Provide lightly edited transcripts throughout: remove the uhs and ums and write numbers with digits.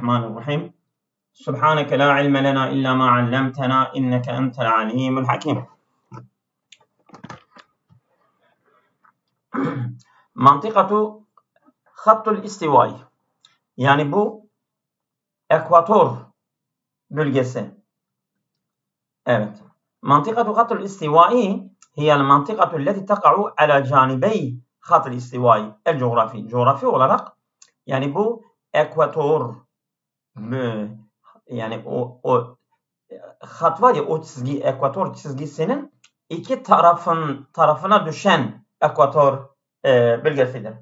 الرحمن الرحيم سبحانك لا علم لنا إلا ما علمتنا إنك أنت العليم الحكيم. Mantıkatu hattul istivai. Yani bu ekvator bölgesi. Evet. Mantıkatu hattul istivai hiyel mantıkatu leti taka'u ala canibey hattul istivai. El coğrafi. Coğrafi olarak yani bu ekvator yani o hat var ya, o çizgi, ekvator çizgisinin iki tarafına düşen ekvator bölgesidir.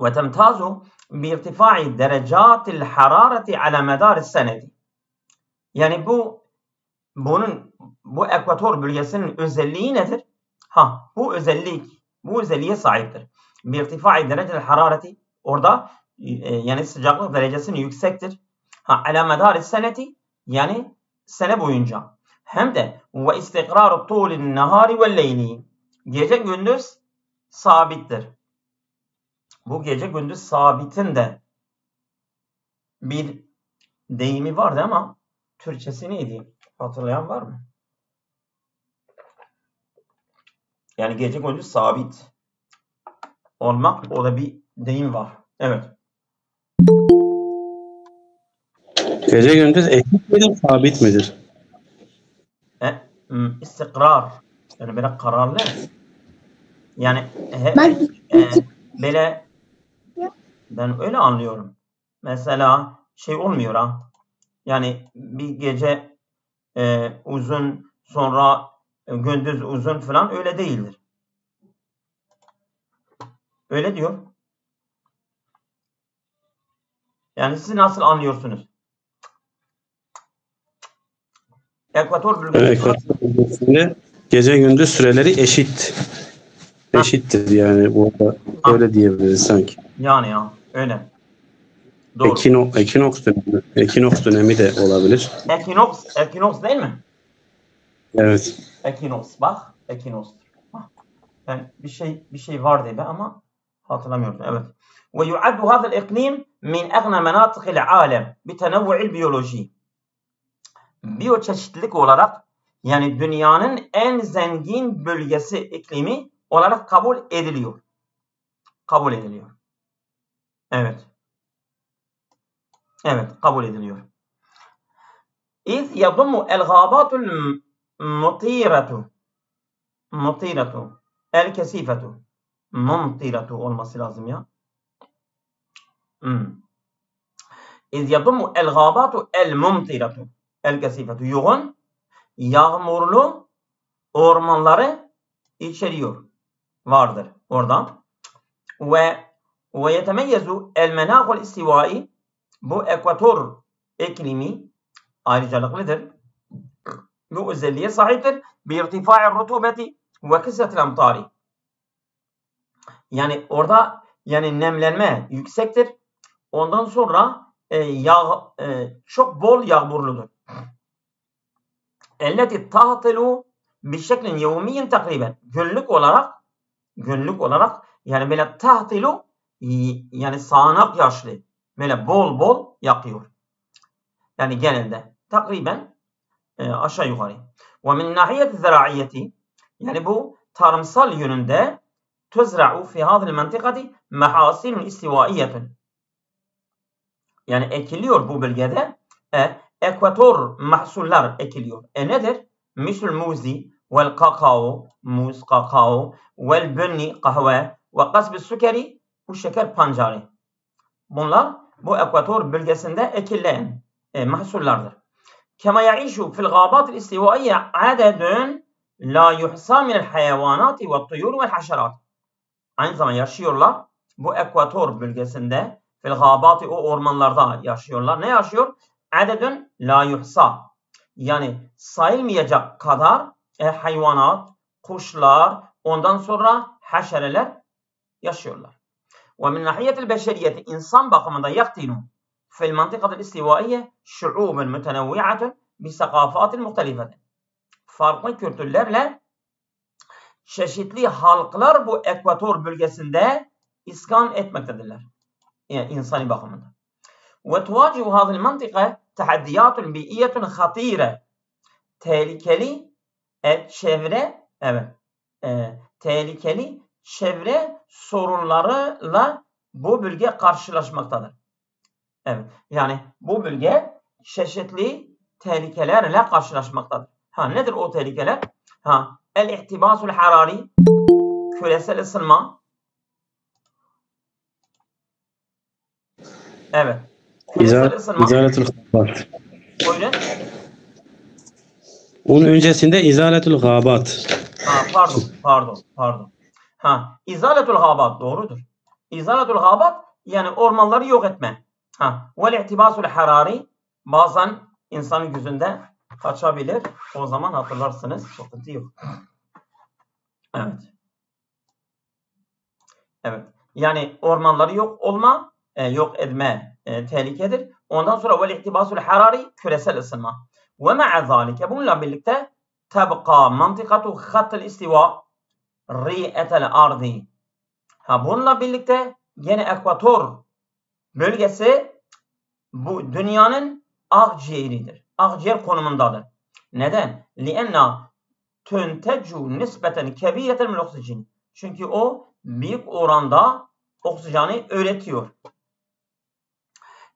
Ve temtazu bi irtifai derecatil harareti ala medar senedi. Yani bu ekvator bölgesinin özelliği nedir? Bu özelliğe sahiptir. Bi irtifai derecatil harareti, orada yani sıcaklık derecesinin yüksektir. Ala medar senedi, yani sene boyunca. Hem de ve istikraru tulin nahari ve leyli, gece gündüz sabittir. Bu gece gündüz sabitin de bir deyimi vardı ama Türkçesi neydi? Hatırlayan var mı? Yani gece gündüz sabit olmak, o da bir deyim var. Evet. Gece gündüz eşit midir, sabit midir? İstikrar. Yani böyle kararlı. Yani böyle ben öyle anlıyorum. Mesela şey olmuyor ha. Yani bir gece uzun, sonra gündüz uzun falan, öyle değildir. Öyle diyor. Yani siz nasıl anlıyorsunuz? Ekvator bölgesinde gece gündüz süreleri eşittir yani, burada öyle diyebiliriz sanki. Yani ya öyle. Doğru. Ekinoks dönemi de olabilir. Ekinoks değil mi? Evet. Ekinoks, bak, ekinoks. Ben bir şey var dedi ama hatırlamıyorum. Evet. Ve yu'addu hadal iklim min agna menatikil alem bi tenavvu'il biyoloji. Biyoçeşitlilik olarak, yani dünyanın en zengin bölgesi, iklimi olarak kabul ediliyor. Evet. Evet, kabul ediliyor. İz yadummu el-gâbâtul mutiratu el-kesifetu. Mumtiratu olması lazım ya. İz yadummu el-gâbâtu el-mumtiratu el-kesifetu. Yoğun, yağmurlu ormanları içeriyor. Vardır oradan. Ve yetemeyyezu el-menâhul istivai. Bu ekvator iklimi ayrıcalıklıdır. Bu özelliğe sahiptir. Bir irtifai rutubeti ve kısretil amtari. Yani orada yani nemlenme yüksektir. Ondan sonra çok bol yağmurludur. Elleti tahtilu bir şeklin yevmiyin takriben. Günlük olarak yani böyle tahtilu, yani sağanak yaşlı. Böyle bol yakıyor. Yani genelde takriben aşağı yukarı. Ve min nahiyeti ziraiyeti, yani bu tarımsal yönünde tuzra'u fi hadhihi mentikati mahasinun istivaiyetun. Yani ekiliyor bu bölgede ekvator mahsuller ekiliyor. Nedir? Misal muzi vel kakao, muz, kakao, vel bunni, kahve ve kasb sükeri, bu şeker pancarı. Bunlar bu ekvator bölgesinde ekilen mahsullardır. Kema yaishu fil gâbâtil istivaiye adedun la yuhsâ minel hayvanâti ve tuyur vel haşerat. Aynı zamanda yaşıyorlar bu ekvator bölgesinde, fil gâbâti, o ormanlarda yaşıyorlar. Ne yaşıyor? Adedun la yuhsâ, yani sayılmayacak kadar hayvanat, kuşlar, ondan sonra haşereler yaşıyorlar. Ve min nahiyetil beşeriyeti, insan bakımında yaktinu fil mantıkatil istivaiye şu'ubun mütenevvi'atun bi sakafatil muhtelifetin. Farklı kültürlerle çeşitli halklar bu ekvator bölgesinde iskan etmektedirler. Yani insani bakımında. وتواجه هذه المنطقة تحديات بيئية خطيرة. Tehlikeli çevre, evet, tehlikeli çevre sorunlarıyla bu bölge karşılaşmaktadır. Evet, yani bu bölge çeşitli tehlikelerle karşılaşmaktadır. Nedir o tehlikeler? El-ihtibasul harari, küresel ısınma. Evet. Küresel ısınma. İzaletül gâbat. Buyurun. Onun öncesinde İzaletül gâbat. Pardon. İzaletül gâbat doğrudur. İzaletül gâbat yani ormanları yok etme. Vel-ihtibasul harari bazen insanın gözünde kaçabilir. O zaman hatırlarsınız. Sıkıntı yok. Evet. Yani ormanları yok etme tehlikedir. Ondan sonra vel-ihtibasul harari küresel ısınma. Ve ma'a zalike bununla birlikte tebqa mantıkatu hattel istiva ri'etel ardi. Bununla birlikte gene ekvator bölgesi bu dünyanın akciğeridir. Akciğer konumundadır. Neden? Lienna tüntecu nispeten kebireten min oksijen. Çünkü o büyük oranda oksijeni üretiyor.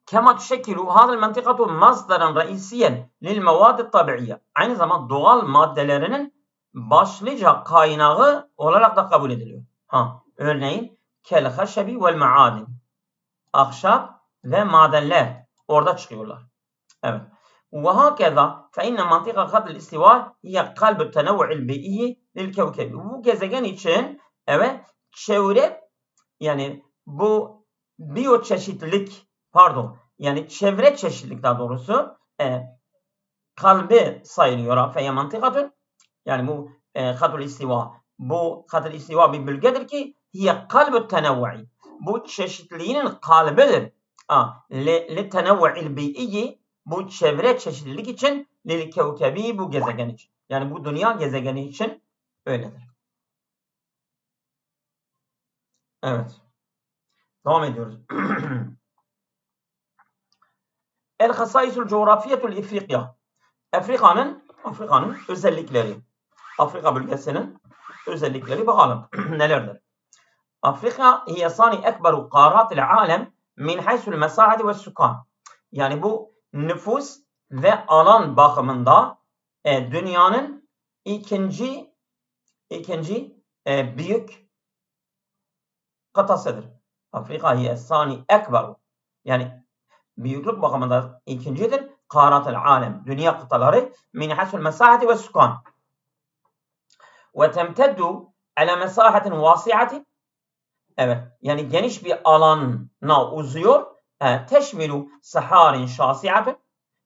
Kema tüşekkilu hadal mentikatu masdaran reisiyen lil mevadi tabiiyye. Aynı zamanda doğal maddelerinin başlıca kaynağı olarak da kabul ediliyor. Örneğin kel haşebi vel maadin. Ahşap ve madenler orada çıkıyorlar. Evet. Ve hakeza fe inne mantıka haddil istiva hiye kalbü tenevvu'il bi'iyyi lil kevkebi. Bu gezegen için evet çevre yani bu biyoçeşitlilik yani çevre çeşitlilik daha doğrusu kalbi sayılıyor. Feye mantıkatun yani bu haddil istiva. Bu haddil istiva bir bölgedir ki hiye kalbü tenevvu'i. Bu çeşitliliğinin kalbidir. Li tenevvu'il bi'iyyi bu çevre çeşitlilik için lil kevkebi bu gezegen için. Yani bu dünya gezegeni için öyledir. Evet. Devam ediyoruz. El-Hasaisul Coğrafiyetul İfrikya. Afrika'nın özellikleri. Afrika bölgesinin özellikleri bakalım nelerdir? Afrika hiye sani ekberu qaratil alem min haysul mesahati ve sukan. Yani bu nüfus ve alan bakımında dünyanın ikinci büyük kıtasıdır. Afrika hiye sani ekberu. Yani büyüklük bakımında ikincidir. Qaratil alem. Dünya kıtaları min haysul mesahati ve sukan. Ve temteddu ala mesahatin vasiatin. Evet. Yani geniş bir alana uzuyor. Teşmilu saharin şasiatun.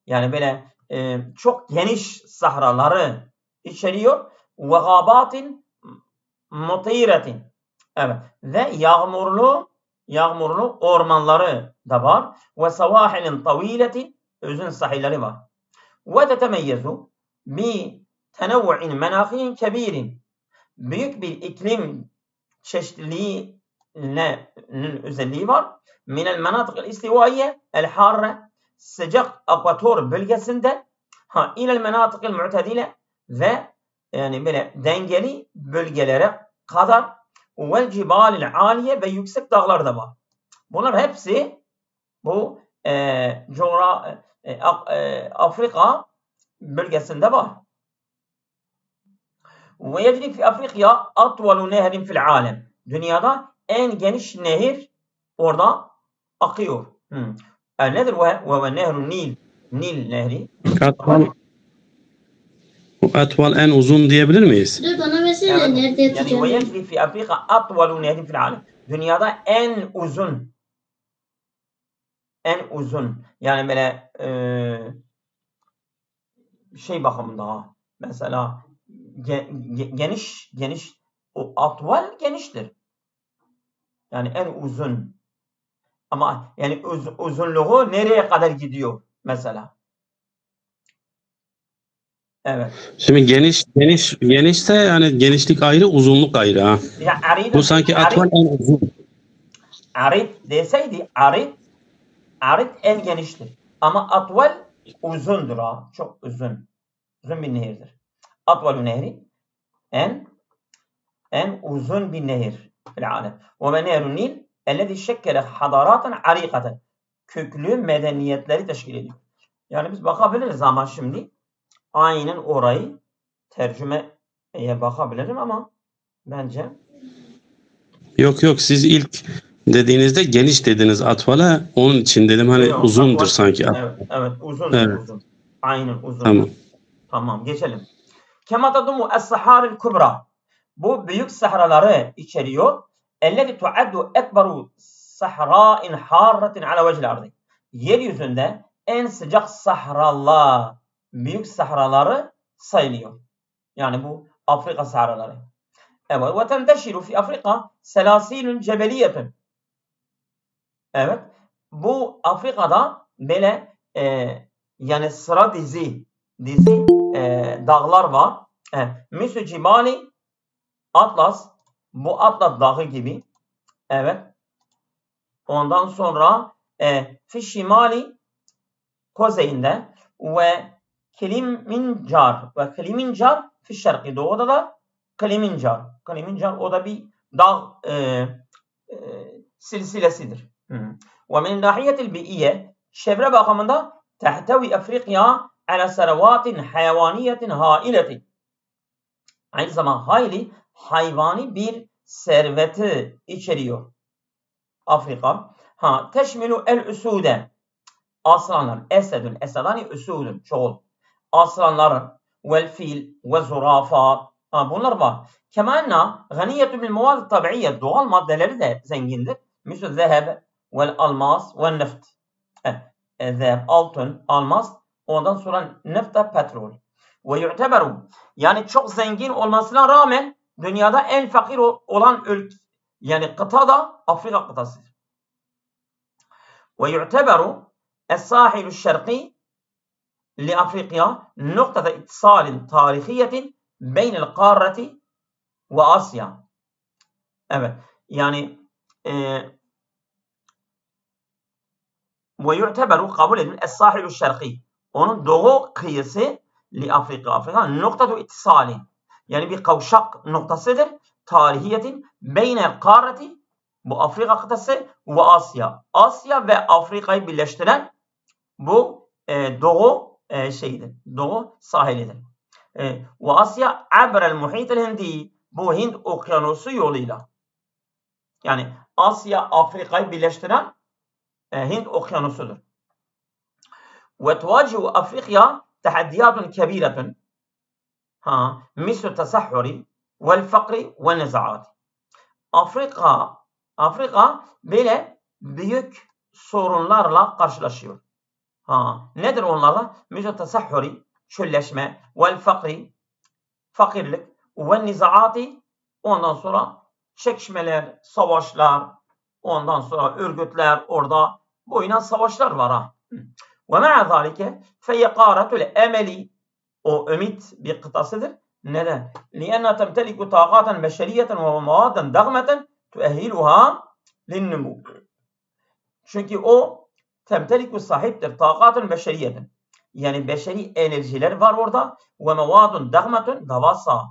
Yani böyle çok geniş sahraları içeriyor. Ve gabatin mutiretin. Evet. Ve yağmurlu ormanları da var. Ve savahilin tavileti. Uzun sahilleri var. Ve tetemeyyezu bi tenevvu'in menafiyin kebirin. Büyük bir iklim çeşitliliğinin özelliği var. Minel menatık'l istivaiye el harre sıcak ekvator bölgesinde ilel menatık'l mu'tedile ve yani böyle dengeli bölgelere kadar vel cibalil aliye ve yüksek dağlar da var. Bunlar hepsi bu Afrika bölgesinde var. Ve yecri fi Afrika atvalu nehrin fil alem. Dünyada en geniş nehir orada akıyor. Nedir ve nehru Nil? Nil nehri. Atval en uzun diyebilir miyiz? Dur bana mesela nerede Yani tutacağım? ve yecri fi Afrika atvalu nehrin fil alem. Dünyada en uzun yani böyle şey bakımında mesela geniş o atval geniştir. Yani en uzun. Ama yani uzunluğu nereye kadar gidiyor mesela? Evet. Şimdi genişse yani genişlik ayrı, uzunluk ayrı ha. Yani Bu sanki atval en uzun. Arid deseydi Arid en geniştir. Ama atval uzundur ha. Çok uzun. Uzun bir nehirdir. Atvalu nehri en uzun bir nehir fil alem. Ve nehrun Nil ellezî şekkele hadaraten arikaten. Köklü medeniyetleri teşkil ediyor. Yani biz bakabiliriz ama şimdi aynen orayı tercümeye bakabilirim ama bence Yok siz ilk dediğinizde geniş dediniz atvala. Onun için dedim hani yok, uzundur atval, sanki. evet uzundur Evet. uzun. Aynen uzundur. Tamam. Tamam geçelim. Kema tadumu es-saharil kubra. Bu büyük sahraları içeriyor. Ellezî tuaddu ekberu sahrâin harratin ala vecihil ardı. Yeryüzünde en sıcak sahralar, büyük sahraları sayılıyor. Yani bu Afrika sahraları. Evet. Ve tenteşiru fi Afrika selasilun cebeliyetun. Evet. Bu Afrika'da böyle yani sıra dizi dağlar var. Misü Cibali Atlas, bu Atlas dağı gibi. Evet. Ondan sonra fi şimali kuzeyinde ve Kilimincar fi şerki doğuda da Kilimincar o da bir dağ silsilesidir. Ve min nahiyetil bi'iyye çevre bakımında tehtevi Afrika ala servatin hayvaniyetin hailetin. Aynı zamanda hayli hayvani bir serveti içeriyor Afrika. Teşmilu el-üsude aslanlar, esedani üsudun çoğul. Aslanların vel fil ve zurafa bunlar var. Kemanna ganiyetü bil muvad tabiiyye doğal maddeleri de zengindir. Misal zeheb vel almas ve neft. Zeheb altın, almas, ondan sonra neft de petrol. Ve yu'teberu yani çok zengin olmasına rağmen dünyada en fakir olan ülke yani kıta da Afrika kıtasıdır. Ve yu'teberu es-sahilü şerqi li Afrika noktada ittisalin tarihiyetin beynel kârreti ve Asya. Evet. Yani ve yu'teberu kabul edilir es-sahilü şerqi. Onun doğu kıyısı li Afrika noktadu ittisalin. Yani bir kavşak noktasıdır. Tarihiyetin beynel kârreti bu Afrika kıtası ve Asya. Asya ve Afrika'yı birleştiren bu doğu şeyidir. Doğu sahilidir. Ve Asya abrel muhitel hindi bu Hint okyanusu yoluyla. Yani Asya Afrika'yı birleştiren Hint okyanusudur. Ve tuvacihu Afrika tahaddiyatun kebiretun mislu tasahhuri vel fakri ve nezaat. Afrika böyle büyük sorunlarla karşılaşıyor. Nedir onlarla? Mislu tasahhuri çölleşme vel fakri fakirlik ve nizaati ondan sonra çekişmeler, savaşlar, ondan sonra örgütler orada boyuna savaşlar var Ve ma'a zalike feyekâretul emeli o ümit bir kıtasıdır. Neden? لِأَنَّا تَمْتَلِكُ طَاقَاتًا بَشَرِيَّةً وَمَوَادًا دَغْمَةً تُؤَهِّلُهَا لِلنُّمُوِ Çünkü o temteliku sahiptir. Taqatun beşeriyetin. Yani beşeri enerjiler var orada. Ve mevadun dagmatun davasa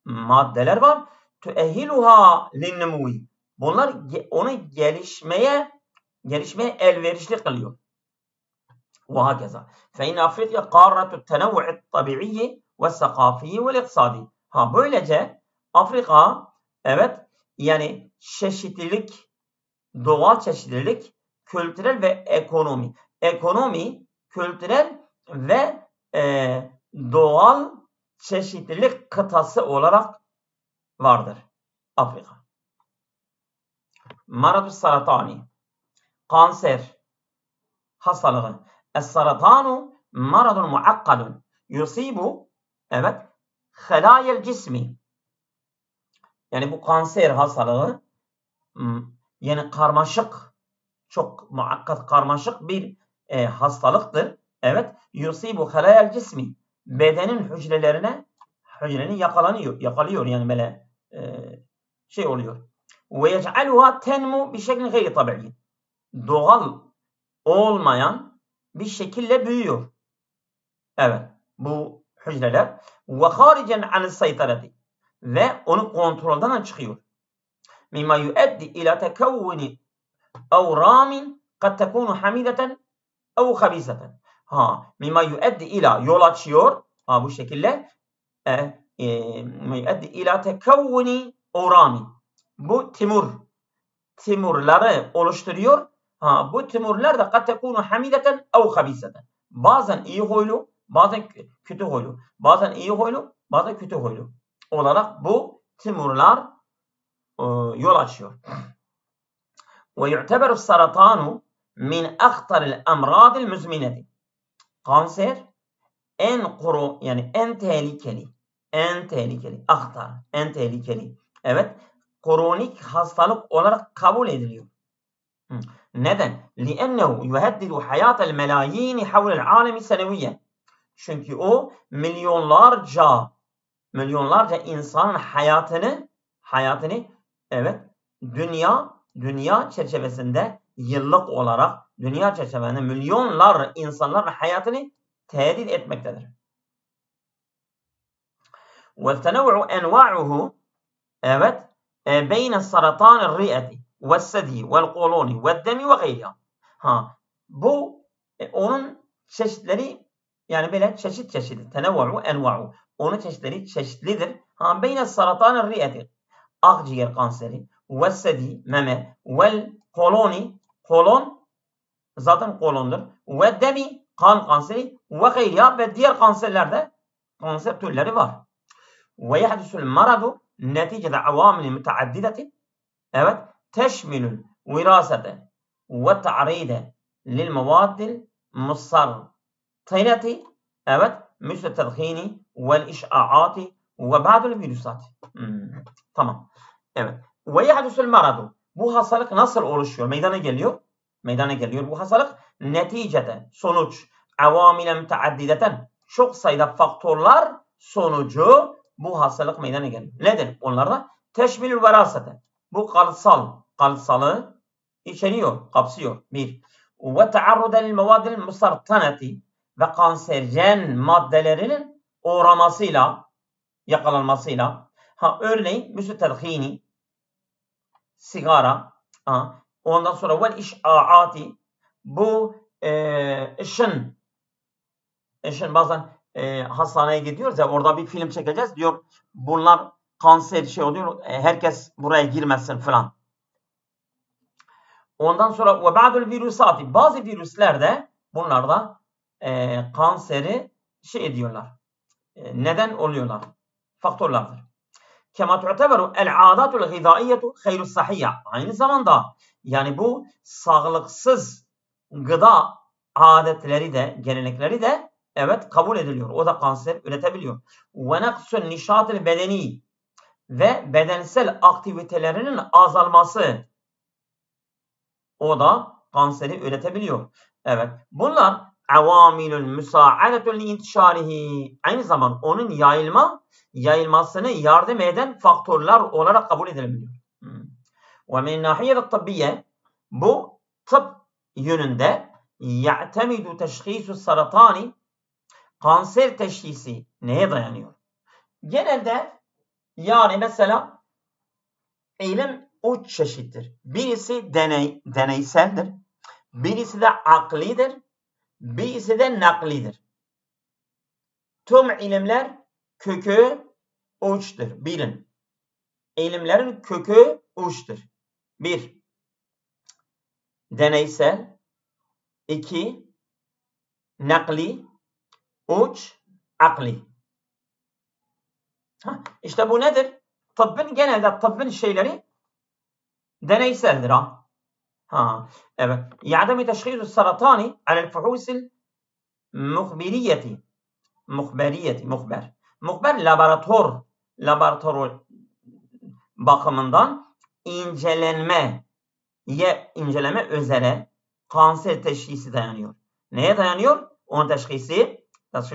maddeler var. Tuehiluha linnumuvi. Bunlar onu gelişmeye elverişli kılıyor. Ve hakeza. Fe in Afrika qarratu tenavvu'i tabi'i ve sakafi ve iktisadi. Böylece Afrika evet yani çeşitlilik, doğal çeşitlilik, kültürel ve ekonomi. Ekonomi, kültürel ve doğal çeşitlilik kıtası olarak vardır Afrika. Maradus saratani, kanser hastalığı. Es-saratanu maradun muakkadun yusibu evet halayel cismi. Yani bu kanser hastalığı yani karmaşık, çok muakkad karmaşık bir hastalıktır. Evet, yusibu halayel cismi. Bedenin hücrelerini yakalıyor yani böyle şey oluyor. Ve yec'aluha tenmu bi şeklin gayri tabi'i. Doğal olmayan bir şekilde büyüyor. Evet, bu hücreler ve haricen anil saytarati ve onun kontrolden çıkıyor. Mimma yuaddi ila tekavvuni evramin kad tekunu hamideten ev habiseten. Mimma yuaddi ila yol açıyor. Bu şekilde mimma yuaddi ila tekavvuni evramin. Bu timurları oluşturuyor. Bu timurlar da kad tekunu hamideten ev habiseten. Bazen iyi huylu, bazen kötü huylu. Bazen iyi huylu, bazen kötü huylu olarak bu timurlar yol açıyor. Ve yu'teberu saratanu min akhtaril emradil müzmineti. Kanser en tehlikeli, akhtar, en tehlikeli. Evet, kronik hastalık olarak kabul ediliyor. Neden? لِأَنَّهُ يُهَدِّدُ حَيَاةَ الْمَلَايِينِ حَوْلَ الْعَالَمِ سَنَوِيًّا. Çünkü o milyonlarca insanın hayatını evet dünya çerçevesinde yıllık olarak dünya çerçevesinde milyonlar insanların hayatını tehdit etmektedir. وَالْتَنَوُّعُ أَنْوَاعُهُ evet بَيْنَ السَّرَطَانِ الرِّئَةِ وَالسَّدِي وَالْقُولُونِ وَالدَّمِ وَغَيْرِهَا. Bu onun çeşitleri, yani böyle çeşit tenevvu'u enva'u. Onun çeşitlidir. Beyne saratan riyeti, akciğer kanseri, ve sedi meme, vel kolon zaten kolondur. Ve demi kan kanseri ve gayriha ve diğer kanserlerde kanser türleri var. Ve yahdusul maradu neticede avamil müteaddidetin evet teşmilül virasete ve ta'ride lil mevadil musartineti evet misle tedhini vel iş'aati ve ba'dul virüsat. Tamam. Evet. Ve yahdusul maradu. Bu hastalık nasıl oluşuyor? Meydana geliyor. Bu hastalık neticede sonuç avamile müteaddideten çok sayıda faktörler sonucu bu hastalık meydana geliyor. Nedir? Onlarda teşmilül verasete. Bu kalıtsalı içeriyor, kapsıyor. Bir. Ve taarrude lil mevadil musartaneti ve kanserjen maddelerinin yakalanmasıyla. Örneğin müstedhini, sigara, ondan sonra vel iş'aati, bu ışın bazen hastaneye gidiyoruz ya, orada bir film çekeceğiz diyor, bunlar kanser oluyor, herkes buraya girmesin falan. Ondan sonra ve ba'dul virüsati, bazı virüslerde bunlar da kanseri ediyorlar. Neden oluyorlar? Faktörlerdir. Kema tu'teberu el-adatul gıdaiyetu hayrus sahiyye. Aynı zamanda yani bu sağlıksız gıda adetleri de, gelenekleri de evet kabul ediliyor. O da kanser üretebiliyor. Ve naqsun nişatil bedeni ve bedensel aktivitelerinin azalması, o da kanseri üretebiliyor. Evet. Bunlar avamilul müsa'adetul intişarihi. Aynı zaman onun yayılmasını yardım eden faktörler olarak kabul edilebiliyor. Ve min nahiyet tıbbiye, bu tıp yönünde ya'temidu teşhisu saratani, kanser teşhisi neye dayanıyor? Genelde yani mesela ilim üç çeşittir. Birisi deneyseldir. Birisi de aklidir. Birisi de naklidir. Tüm ilimler kökü uçtur. Bilin. İlimlerin kökü uçtur. 1. Deneysel. 2. Nakli. 3. Akli. İşte bu nedir? Genelde tıbbın şeyleri deneyseldir. Evet. Ya'demi teşhisu saratani alel fuhusil muhberiyeti. Muhber laboratuvar bakımından inceleme üzere kanser teşhisi dayanıyor. Neye dayanıyor? Onun teşhisi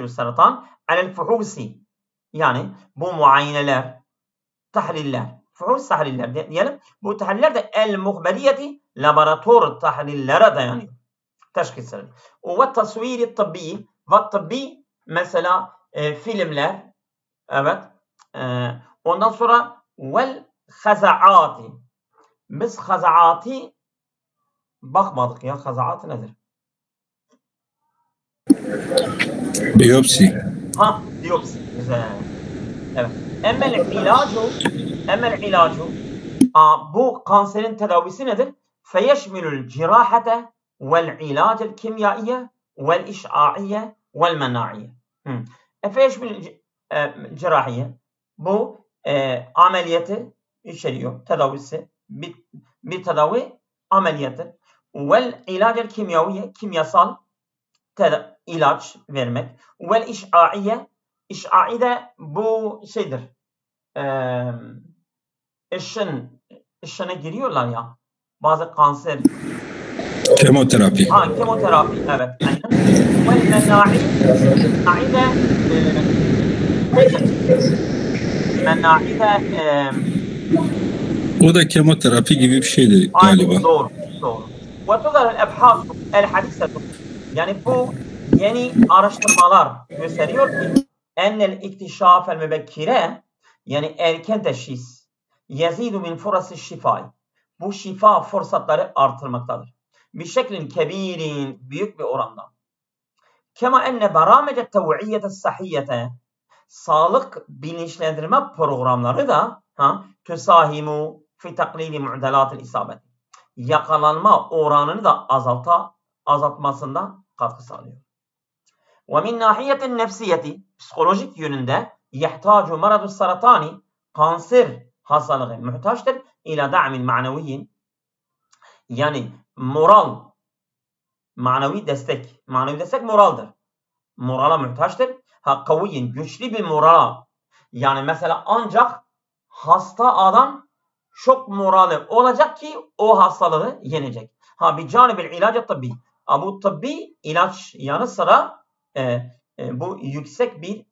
saratan alel fuhusi, yani bu muayeneler, tahliller, fuhus tahliller diyelim. Bu tahliller de el muhberiyeti laboratuvar tahlillere dayanıyor. teşhis eder. Ve tasviri tıbbi ve tıbbi mesela filmler, evet. Ondan sonra vel hazaati. Biz hazaati bakmadık ya. Hazaati nedir? Biyopsi. Ha, biyopsi. Güzel. Evet. Emmel ilacu bu kanserin tedavisi nedir? Feyeşmilül cirahate vel ilacel kimyaiye vel iş'aiye vel menaiye. Feyeşmilül cirahiye bu ameliyatı içeriyor. Tedavisi. Bir tedavi ameliyatı. Vel ilacel kimyaviye kimyasal ilaç vermek. Vel iş'aiye iş'ai de bu şeydir. Işına giriyorlar ya. Bazı kanser. Kemoterapi. Ha, kemoterapi. Evet. Vel menai de menai de O da kemoterapi gibi bir şeydi galiba. doğru. Doğru. Ve tuzar el-ebhas el-hadisetu. Yani bu yeni araştırmalar gösteriyor ki ennel iktişaf el-mübekkire yani erken teşhis yezidu min furası şifai. Bu şifa fırsatları artırmaktadır. Bir şeklin kebirin büyük bir oranda. Kema enne beramece tev'iyyete sahiyyete sağlık bilinçlendirme programları da tüsahimu fi taklili mu'delatil isabet. Yakalanma oranını da azaltmasında katkı sağlıyor. Ve min nahiyetin nefsiyeti psikolojik yönünde yahtacu maradu saratani kanser hastalığı muhtaçtır ila da'min maneviyyin yani moral manevi destek. Manevi destek moraldır. Morala muhtaçtır. Kaviyyin güçlü bir morala yani mesela ancak hasta adam çok morali olacak ki o hastalığı yenecek. Bir canibil ilacı tıbbi. Bu tıbbi ilaç yanı sıra bu yüksek bir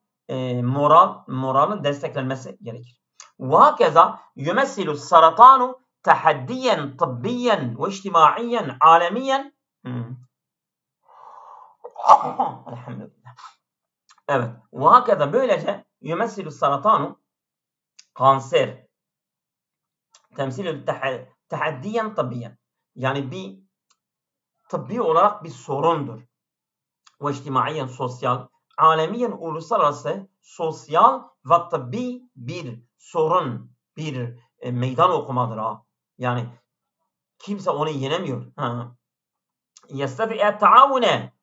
moralin desteklenmesi gerekir. Ve hakeza yumessilu saratanu tahaddiyen tıbbiyen ve içtimaiyen alemiyen elhamdülillah. Evet. Ve hakeza böylece yumessilu saratanu kanser temsil tahaddiyen tıbbiyen yani bir tıbbi olarak bir sorundur. Ve içtimaiyen sosyal, alemiyen uluslararası sosyal ve tıbbi bir sorun, bir meydan okumadır ha. Yani kimse onu yenemiyor. Yestati'e taavune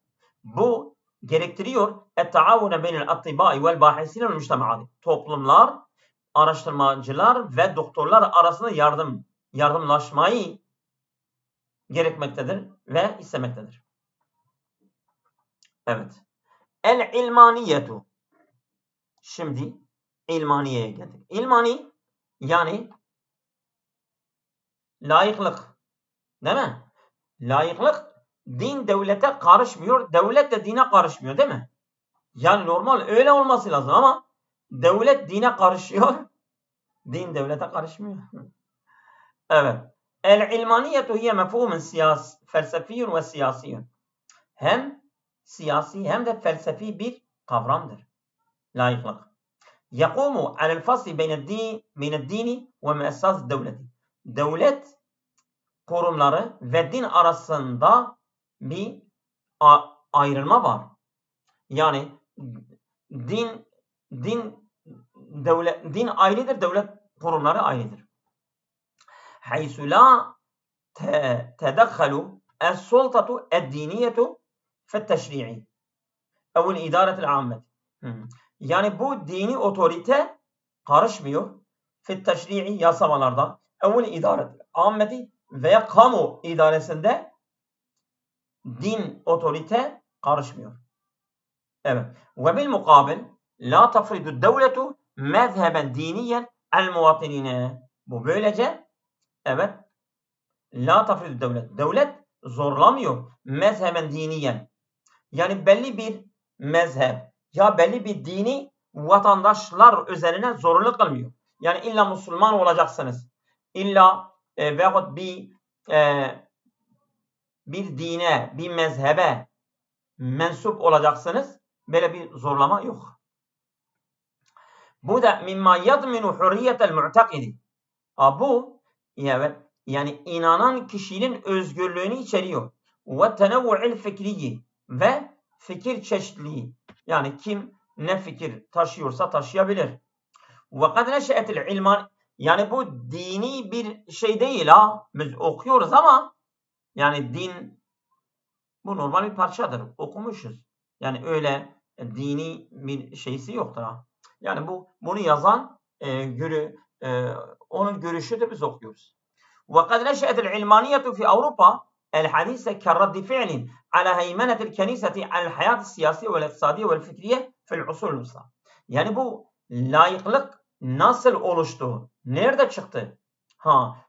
bu gerektiriyor et-taavune beynel attibai vel bahisine vel mujtemaati. Toplumlar, araştırmacılar ve doktorlar arasında yardımlaşmayı gerekmektedir ve istemektedir. Evet. El-ilmaniyetu. Şimdi ilmaniyeye geldik. İlmani yani layıklık. Değil mi? Layıklık din devlete karışmıyor. Devlet de dine karışmıyor değil mi? Yani normal öyle olması lazım ama devlet dine karışıyor. Din devlete karışmıyor. Evet. El-ilmaniyetu hiye mefhumun felsefiyyun ve siyasiyyun. Hem siyasi hem de felsefi bir kavramdır. Layıklık. Yakumu alel fasli beyned dini ve müessas devleti. Devlet kurumları ve din arasında bir ayrılma var. Yani din ayrıdır, devlet kurumları ayrıdır. Haysu la tedakhalu es-sultatu ed-diniyetu fe't-teşri'i ev el-idaretil ammet. Yani bu dini otorite karışmıyor. Fe't-teşri'i yasamalarda ev el-idaretil ammeti veya kamu idaresinde din otorite karışmıyor. Evet. Ve bil mukabil la tafridu devletu mezheben diniyen el muvatinine. Bu böylece evet la tafridu devlet. Devlet zorlamıyor mezheben diniyen. Yani belli bir mezhep ya belli bir dini vatandaşlar üzerine zorunlu kılmıyor. Yani illa Müslüman olacaksınız. İlla veyahut bir dine, bir mezhebe mensup olacaksınız. Böyle bir zorlama yok. Bu da mimma yadminu hurriyetel mu'takidi. Bu evet, yani inanan kişinin özgürlüğünü içeriyor. Ve tenevvu'il fikriyi ve fikir çeşitliliği. Yani kim ne fikir taşıyorsa taşıyabilir. Ve kad neşe'etil ilman, yani bu dini bir şey değil ha. Biz okuyoruz ama yani din bu normal bir parçadır. Okumuşuz. Yani öyle dini bir şeysi yoktur ha. Yani bunu yazan onun görüşü de biz okuyoruz. وقد نشأت العلمانية في أوروبا الحديثة كرد فعل على هيمنة الكنيسة على الحياة السياسية والاقتصادية والفكرية في العصور الوسطى. Yani bu layıklık nasıl oluştu? Nerede çıktı?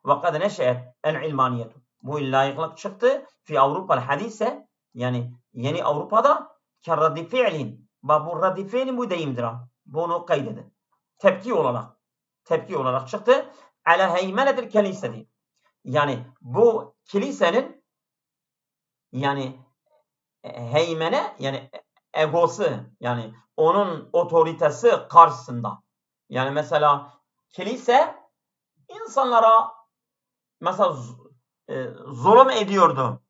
وقد نشأت العلمانية. Bu layıklık çıktı fi Avrupa hadise, yani yeni Avrupa'da kerraddi fi'lin. Bu raddi fi'lin bu deyimdir ha. Bunu kaydedin. Tepki olarak çıktı. Ala heymenetil keliseti. Yani bu kilisenin yani heymene, yani egosu, yani onun otoritesi karşısında. Yani mesela kilise insanlara mesela zulüm ediyordu.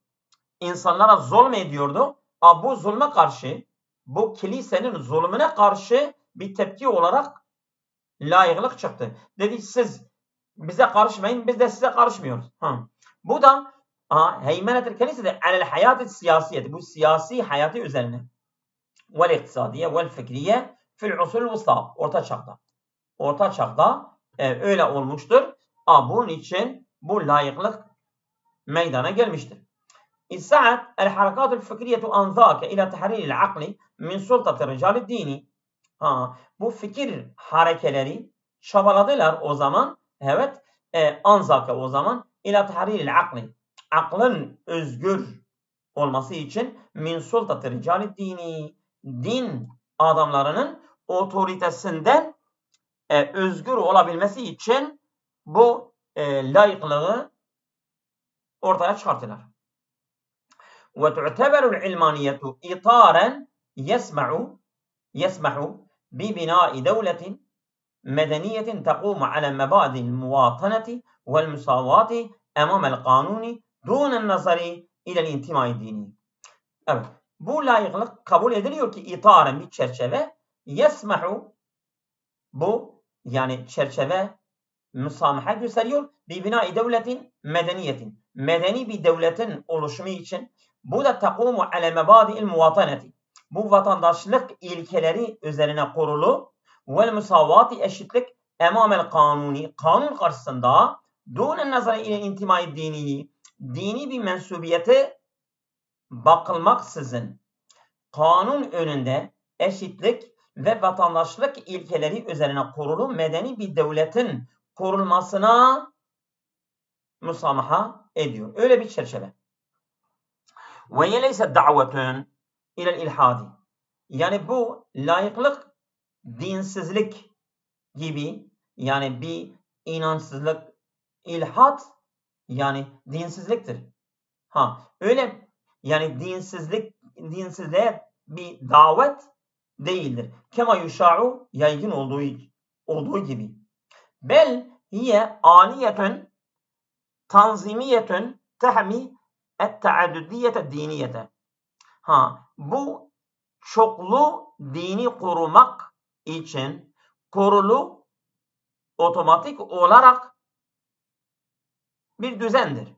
İnsanlara zulmediyordu. Bu zulme karşı, bu kilisenin zulmüne karşı bir tepki olarak layıklık çıktı. Dedi siz bize karışmayın, biz de size karışmıyoruz. Bu da heymenetil kelisede alel hayat-ı siyasiyeti. Bu siyasi hayatı üzerine. Vel iktisadiye vel fikriye fil usul vusta. Orta çağda öyle olmuştur. Bunun için bu layıklık meydana gelmiştir. İsa'at el harakatul fikriyetu anzake ila tahriril akli min sultati rical dini. Bu fikir harekeleri çabaladılar o zaman. Evet. Anzake o zaman ila tahriril akli. Aklın özgür olması için min sultati rical dini. Din adamlarının otoritesinden özgür olabilmesi için bu layıklığı ortaya çıkarttılar. وتعتبر العلمانية إطارا يسمح ببناء دولة مدنية تقوم على مبادئ المواطنة والمساواة أمام القانون دون النظر إلى الانتماء الديني. Evet. Bu layıklık kabul ediliyor ki itaren bir çerçeve, yesmehu, bu yani çerçeve müsamaha gösteriyor. Bir bina devletin medeniyetin. Medeni bir devletin oluşumu için bu da takumu ale mebadi'il muvataneti. Bu vatandaşlık ilkeleri üzerine kurulu vel musavati eşitlik emamel kanuni. Kanun karşısında dûnen nazara ile intimai dini. Dini bir mensubiyete bakılmaksızın kanun önünde eşitlik ve vatandaşlık ilkeleri üzerine kurulu medeni bir devletin kurulmasına musamaha ediyor. Öyle bir çerçeve. Ve yeleyse davetun ilel ilhadi. Yani bu layıklık dinsizlik gibi, yani bir inansızlık, ilhat yani dinsizliktir. Öyle yani dinsizliğe bir davet değildir. Kema yuşa'u, yaygın olduğu gibi. Bel hiye aliyetun tanzimiyetun tahmi et-taaddudiyete diniyete. Bu çoklu dini korumak için kurulu otomatik olarak bir düzendir.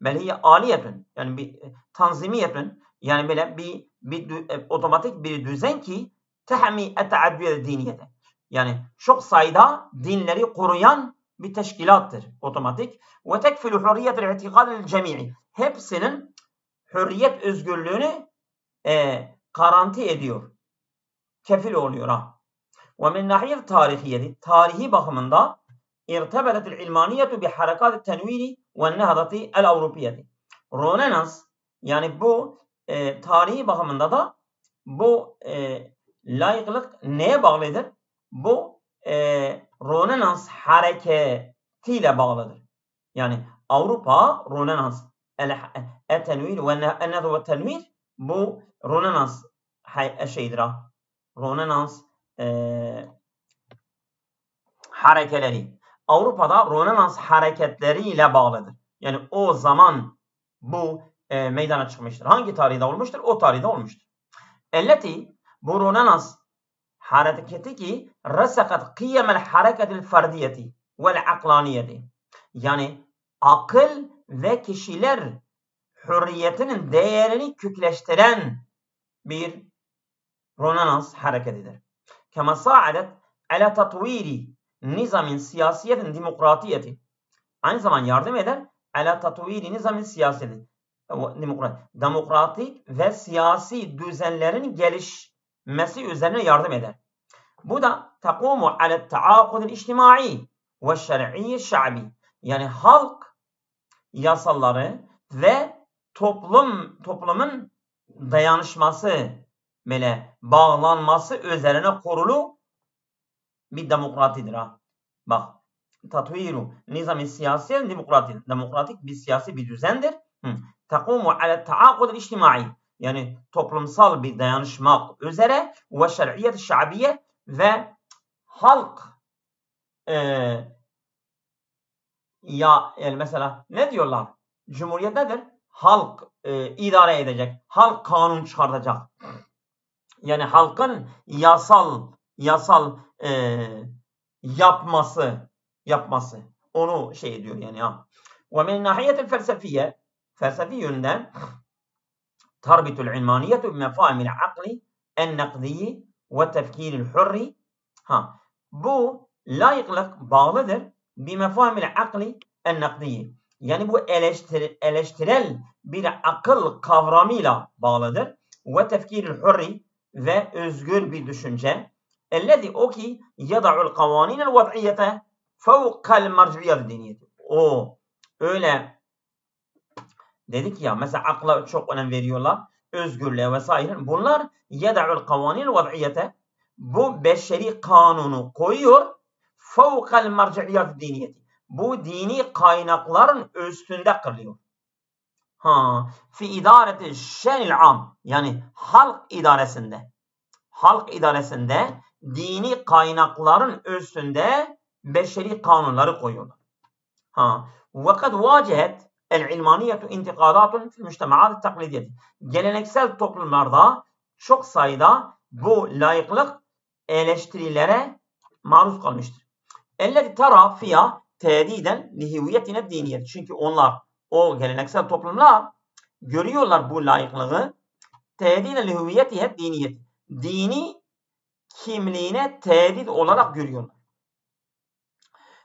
Belki aliyetün, yani bir tanzimiyetün, yani böyle bir otomatik bir düzen ki tahmi et-taaddudiyete diniyete. Yani çok sayıda dinleri koruyan bir teşkilattır otomatik. Ve tekfilu hurriyetel itikadil cemii. Hepsinin hürriyet özgürlüğünü garanti ediyor. Kefil oluyor. Ve min nahiyet tarihiyeti, tarihi bakımında irtebedetil ilmaniyetu bi harakat tenviri ve nehdati el Avrupiyeti. Rönesans, yani bu tarihi bakımında da bu layıklık neye bağlıdır? Bu Rönesans hareketiyle bağlıdır. Yani Avrupa Rönesans التنوير والنهض والتنوير bu Rönesans şeydir ha. Rönesans harekeleri. Avrupa'da Rönesans hareketleriyle bağlıdır. Yani o zaman bu meydana çıkmıştır. Hangi tarihte olmuştur? O tarihte olmuştur. Elleti bu Rönesans hareketi ki resakat kıyemel hareketil ferdiyeti vel aklaniyeti. Yani akıl ve kişiler hürriyetinin değerini kökleştiren bir Rönesans hareketidir. Kema saadet ala tatviri nizamin siyasiyetin demokratiyeti. Aynı zaman yardım eder ala tatviri nizamin siyaseti. Demokratik ve siyasi düzenlerin gelişmesi üzerine yardım eder. Bu da takumu ala taakudil içtimai ve şer'iyye şa'bi. Yani halk yasaları ve toplumun dayanışması, böyle bağlanması üzerine kurulu bir demokratidir ha. Bak, tatviru nizam-ı siyasi demokratik bir siyasi bir düzendir. Takumu ala taakudil içtimai. Yani toplumsal bir dayanışmak üzere ve şer'iyet şa'biye ve halk yani mesela ne diyorlar? Cumhuriyet nedir? Halk idare edecek. Halk kanun çıkartacak. Yani halkın yasal yapması. Onu şey diyor yani ha. Ve min nahiyetil felsefiye felsefi yönden tarbitul ilmaniyetu bi mefahimil akli en nakdiyi ve tefkiril hurri. Ha. Bu layıklık bağlıdır bi mefahimil akli en nakdiyi. Yani bu eleştirel bir akıl kavramıyla bağlıdır. Ve tefkiril hurri ve özgür bir düşünce. Ellezî o ki yada'ul kavânînel vad'iyyete fevkal merciyyet diniyeti. O öyle dedik ya, mesela akla çok önem veriyorlar. Özgürlüğe vesaire. Bunlar yada'ul kavânînel vad'iyyete, bu beşeri kanunu koyuyor. Fevkal merciyyet diniyeti. Bu dini kaynakların üstünde kılıyor. Fi idareti şenil am, yani halk idaresinde dini kaynakların üstünde beşeri kanunları koyuyorlar. Ve kad vacihet el ilmaniyetu intikadatun fil mujtemaat taklidiyeti. Geleneksel toplumlarda çok sayıda bu layıklık eleştirilere maruz kalmıştır. Elleti tara fiyâ tehdiden lihiviyetine diniyet. Çünkü o geleneksel toplumlar görüyorlar bu layıklığı tehdiden lihiviyetihe diniyet. Dini kimliğine tehdit olarak görüyorlar.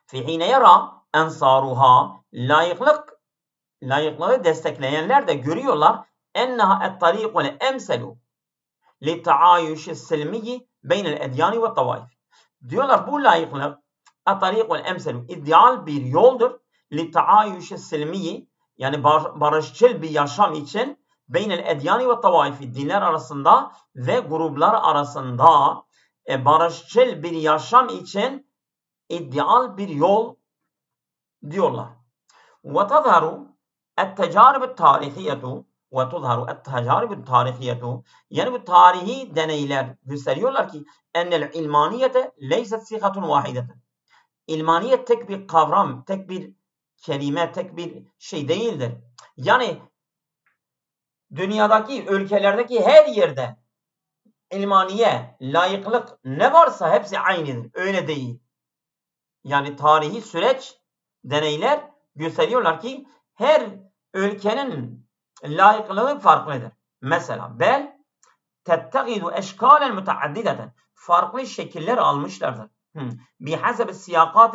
Fihine yara ensaruha, layıklığı destekleyenler de görüyorlar enneha et-tariqu le-emselu li-taayuş silmiyi beynel edyani ve tavaif. Diyorlar bu layıklık et-tariqu le-emselu ideal bir yoldur li-taayuş silmiyi, yani barışçıl bir yaşam için beynel edyani ve tavaifi, dinler arasında ve gruplar arasında barışçıl bir yaşam için ideal bir yol diyorlar. Ve tazharu et-tecarib tarihiyetu ve tuzharu et-tecarib tarihiyetu, yani bu tarihi deneyler gösteriyorlar ki ennel ilmaniyete leyset sihatun vahideten. İlmaniyet tek bir kavram, tek bir kelime, tek bir şey değildir. Yani dünyadaki, ülkelerdeki her yerde ilmaniye, layıklık ne varsa hepsi aynıdır. Öyle değil. Yani tarihi süreç, deneyler gösteriyorlar ki her ülkenin layıklığı farklıdır. Mesela bel tettegidu eşkalen müteaddideten, farklı şekiller almışlardır. Bihaseb siyakat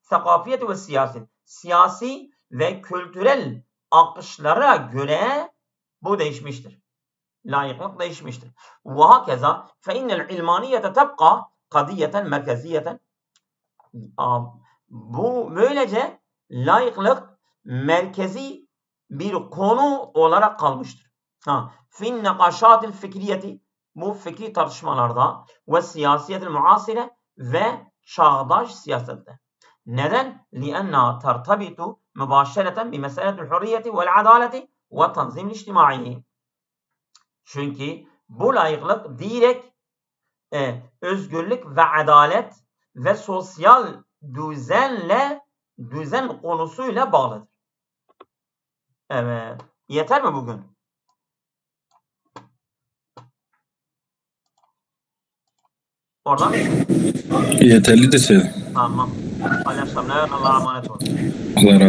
sakafiyeti ve siyaset, siyasi ve kültürel akışlara göre bu değişmiştir. Layıklık değişmiştir. Ve hakeza fe innel ilmaniyete tebqa kadiyeten merkeziyeten. Bu böylece layıklık merkezi bir konu olarak kalmıştır. Fin nekaşatil fikriyeti, bu fikri tartışmalarda ve siyasiyetil muasire ve çağdaş siyasette. Neden? لِأَنَّا تَرْتَبِطُ مباشرة بمسألة الحرية والعدالة والتنظيم الاجتماعي. Çünkü bu layıklık direkt özgürlük ve adalet ve sosyal düzen konusuyla bağlıdır. Evet. Yeter mi bugün? Orada mı? Yeterlidir senin. Tamam. Paylaşımlar Allah'a emanet olun. Allah razı olsun.